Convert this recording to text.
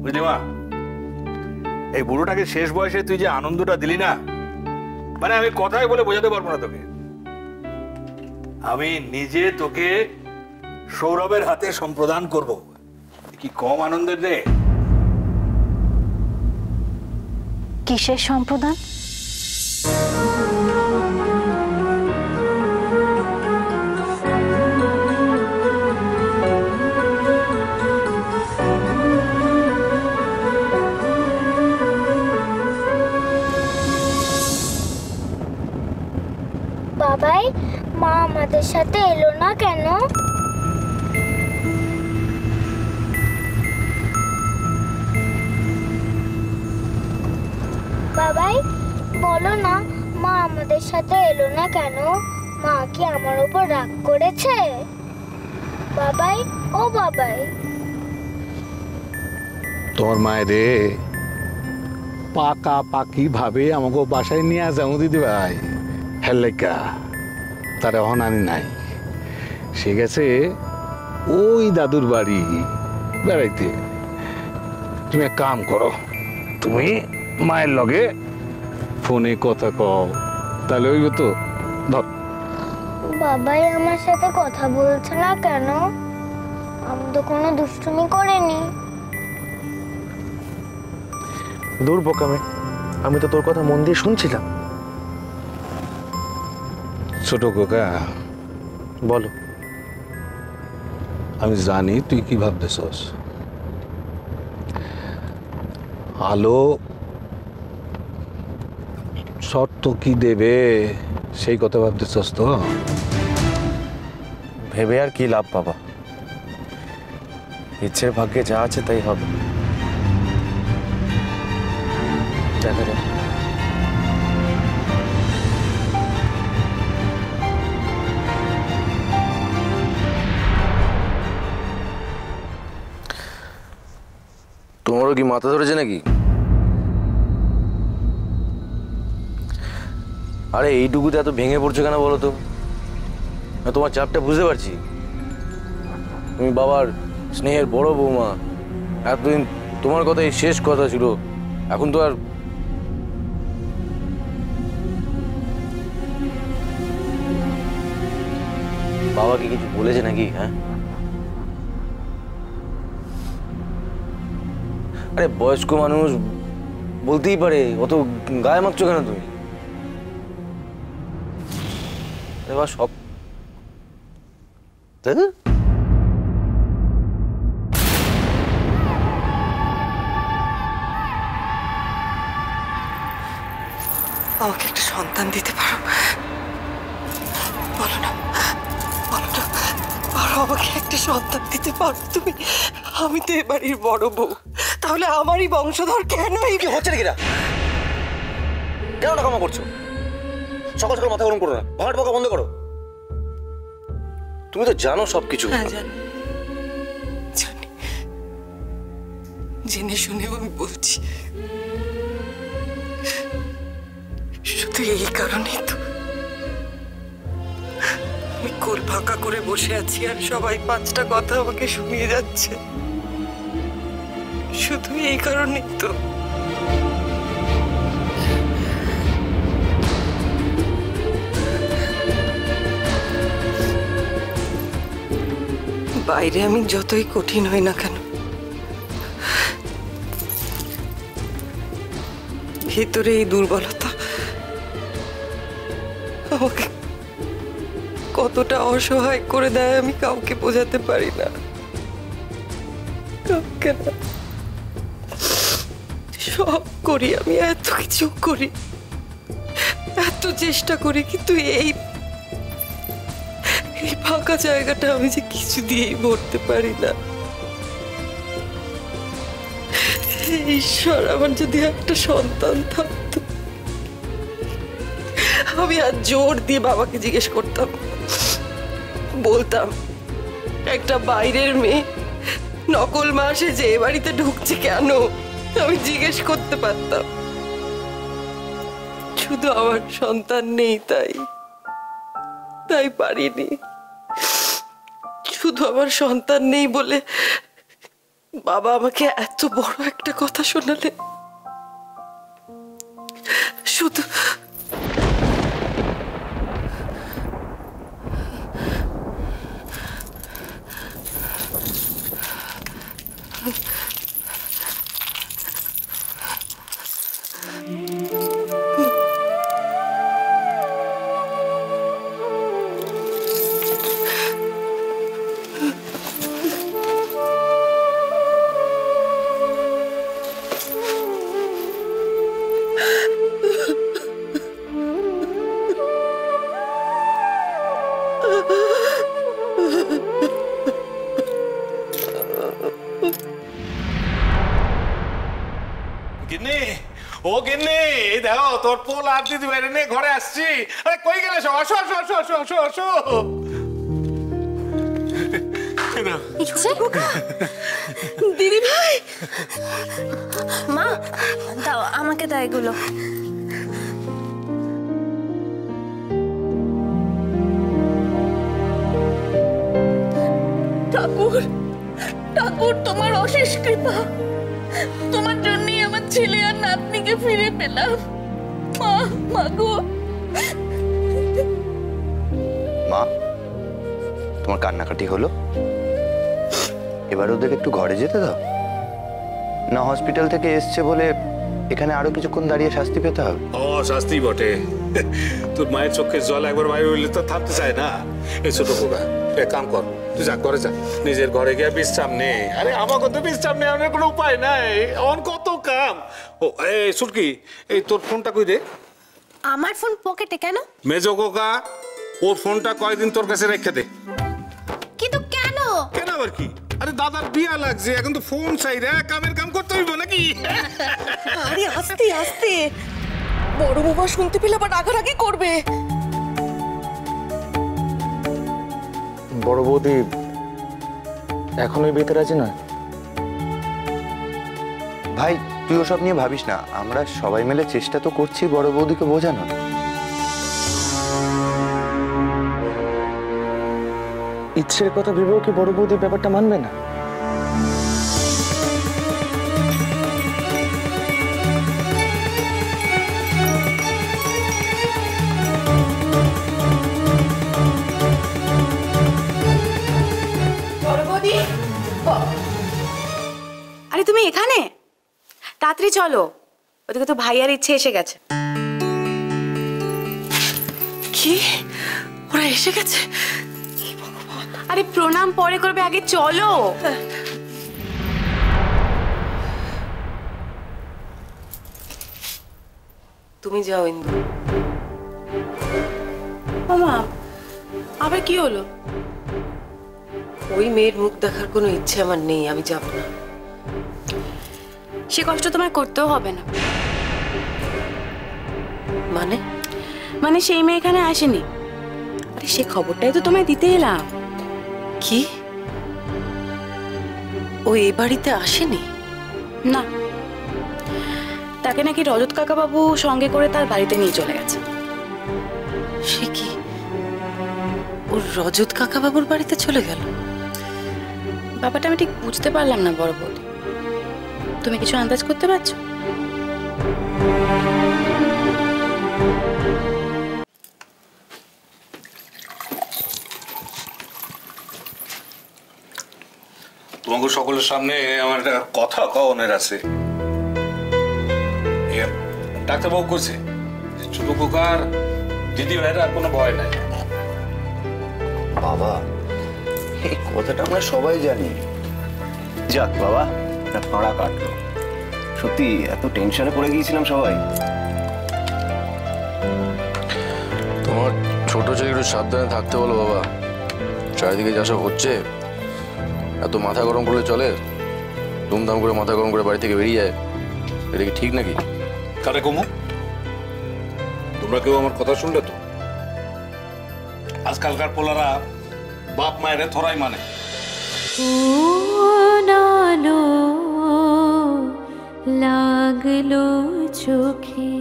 বুঝলি মা, এই বুড়োটাকে শেষ বয়সে তুই যে আনন্দটা দিলি না, মানে আমি কথাই বলে বোঝাতে পারবো না তোকে। আমি নিজে তোকে সৌরভের হাতে সম্প্রদান করব, কি কম আনন্দের রে? কিসের সম্প্রদান? বাবাই, মা আমাদের সাথে এলো না কেন? বাবাই বলো না, মা আমাদের সাথে এলো না কেন? মা কি আমার উপর রাগ করেছে? বাবাই, ও বাবাই। তোর মায়েরে পাকাপাকি ভাবে আমাকে বাসায় নিয়ে যাবো দিদি ভাই, হেলেকা তার অনানি নাই। সে গেছে ওই দাদুর বাড়ি বেড়াইতে। তুমি এক কাম করো, তুমি মায়ের লগে ফোনে কথা কও, তাহলে ওই তো। ধর, বাবাই আমার সাথে কথা বলছে না কেন? আমি তো কোনো দুষ্টুমি করিনি। দূর বোকামে, আমি তো তোর কথা মন দিয়ে শুনছিলাম। ছোট কোকা, বলো। আমি জানি তুই কি ভাবতেছস। আলো শর্ত কি দেবে সেই কথা ভাবতেছস তো? ভেবে আর কি লাভ বাবা, ইচ্ছের ভাগ্যে যা আছে তাই হবে। দেখা যাক। তোমারও কি মাথা ধরেছে নাকি? আরে এইটুকুতে এত ভেঙে পড়ছো কেন বলো তো? তোমার চাপটা বুঝতে পারছি। তুমি বাবার স্নেহের বড় বৌমা, এতদিন তোমার কথাই শেষ কথা ছিল, এখন তো আর। বাবাকে কিছু বলেছে নাকি? হ্যাঁ, আরে বয়স্ক মানুষ বলতেই পারে, অত গায়ে মাখছো কেন তুমি? এবার সব আমাকে একটা সন্তান দিতে পারো? বলো না, বলো না, পারো আমাকে একটা সন্তান দিতে পারো তুমি? আমি তো এ বাড়ির বড় বউ, তাহলে আমারই বংশধর কেন? কি হচ্ছে নাকি? কেন টাকা করছো? সকাল সকাল মাথা গরম করো না, ভাট বকা বন্ধ করো। তুমি তো জানো সবকিছু। হ্যাঁ জানি, জানি, জেনে শুনেও আমি বলছি। শুধু এই কারণেই তো আমি কোল ফাঁকা করে বসে আছি আর সবাই পাঁচটা কথা আমাকে শুনিয়ে যাচ্ছে। শুধু এই কারণেই তো। বাইরে আমি যতই কঠিন হই না কেন, ভিতরে এই দুর্বলতা আমাকে কতটা অসহায় করে দেয় আমি কাউকে বোঝাতে পারি না। কাউকে না। সব করি আমি, এত কিছু করি, এত চেষ্টা করি, কিন্তু এই ফাঁকা জায়গাটা আমি যে কিছু দিয়েই ভরতে পারি না। ঈশ্বর, আমার যদি একটা সন্তান থাকতো, আমি আর জোর দিয়ে বাবাকে জিজ্ঞেস করতাম, বলতাম একটা বাইরের মেয়ে নকল মাসে যে এ বাড়িতে ঢুকছে কেন, আমি জিজ্ঞেস করতে পারতাম। শুধু আমার সন্তান নেই, তাই পারিনি। শুধু আমার সন্তান নেই বলে বাবা আমাকে এত বড় একটা কথা শোনালে, শুধু গিন্নি, ও গিন্নি, এই দেখো তোর পোল আর দিদি বাইরে নিয়ে ঘরে আসছি। আরে কই গেলে সব? আসো আসো আসো আসো আসো আসো। দিদি ভাই, মা দাও, আমাকে দাও এগুলো। ঠাকুর, ঠাকুর তোমার অশেষ কৃপা, তোমার জন্যই আমার ছেলে আর নাতনিকে ফিরে পেলাম। মা, মা গো। মা, তোমার কান্নাকাটি হলো? এবার ওদের একটু ঘরে যেতে দাও না। হসপিটাল থেকে এসছে বলে এখানে আরো কিছুক্ষণ দাঁড়িয়ে শাস্তি পেতে হবে? ও শাস্তি বটে। তোর মায়ের চোখে জল একবার বাইরে হইলে তো থামতে চায় না। এই ছোট খোকা, এক কাম কর, তুই যা ঘরে যা, নিজের ঘরে গিয়ে বিশ্রাম নে। আরে আমাকে তো বিশ্রাম নেওয়ার কোনো উপায় নাই, অন কত কাম। ও এই সুটকি, এই তোর ফোনটা কই দে। আমার ফোন পকেটে কেন? মেজো কোকা, ওর ফোনটা কয়দিন তোর কাছে রেখে দে। কিন্তু কেন? কেন আবার কি? আরে দাদার বিয়া লাগছে, এখন তো ফোন চাই রে, কামের কাম করতে হইব নাকি? আরে আস্তে আস্তে, বড় বাবা শুনতে পেলে আবার রাগারাগি করবে। বড় বৌদি এখনোই বিয়েতে রাজি নয়? ভাই তুই ওসব নিয়ে ভাবিস না, আমরা সবাই মিলে চেষ্টা তো করছি বড় বৌদিকে বোঝানোর। ইচ্ছের কথা ভেবেও কি বড় বৌদি ব্যাপারটা মানবে না? আরে তুমি এখানে? তাড়াতাড়ি চলো, ওদিকে তো ভাইয়ার ইচ্ছে এসে গেছে। কি? ওরা এসে গেছে? আরে প্রণাম পরে করবে, আগে চলো। তুমি যাও ইন্দু। মামা আবার কি হলো? ওই মেয়ের মুখ দেখার কোনো ইচ্ছে আমার নেই, আমি যাব না। সে কষ্ট তোমায় করতেও হবে না। মানে? মানে সেই মেয়ে এখানে আসেনি। আরে সে খবরটাই তো তোমায় দিতে এলাম। কি? ও এই বাড়িতে আসেনি? না, তাকে নাকি রজত কাকা বাবু সঙ্গে করে তার বাড়িতে নিয়ে চলে গেছে। সে কি, ওর রজত কাকা বাবুর বাড়িতে চলে গেল? ব্যাপারটা আমি ঠিক বুঝতে পারলাম না বড় বৌদি, তুমি কিছু আন্দাজ করতে পারছো? তোমাকে সকলের সামনে আমার একটা কথা কওনের আছে। ডাক্তারবাবু কইছে ছোট খোকার দিদি ভাইয়ের আর কোনো ভয় নাই। বাবা, এই কথাটা আমরা সবাই জানি। যাক বাবা, একটা ফাঁড়া কাটলো। সত্যি এত টেনশনে পড়ে গিয়েছিলাম সবাই। তোমার ছোট ছেলে একটু সাবধানে থাকতে বলো বাবা। চারিদিকে যা সব হচ্ছে, এত মাথা গরম করলে চলে? ধুমধাম করে মাথা গরম করে বাড়ি থেকে বেরিয়ে যায়, এটা কি ঠিক নাকি? কারে কমু? তোমরা কেউ আমার কথা শুনলে তো? আজকালকার পোলারা বাপ মায়ের থরাই মানে। লাগলো চোখে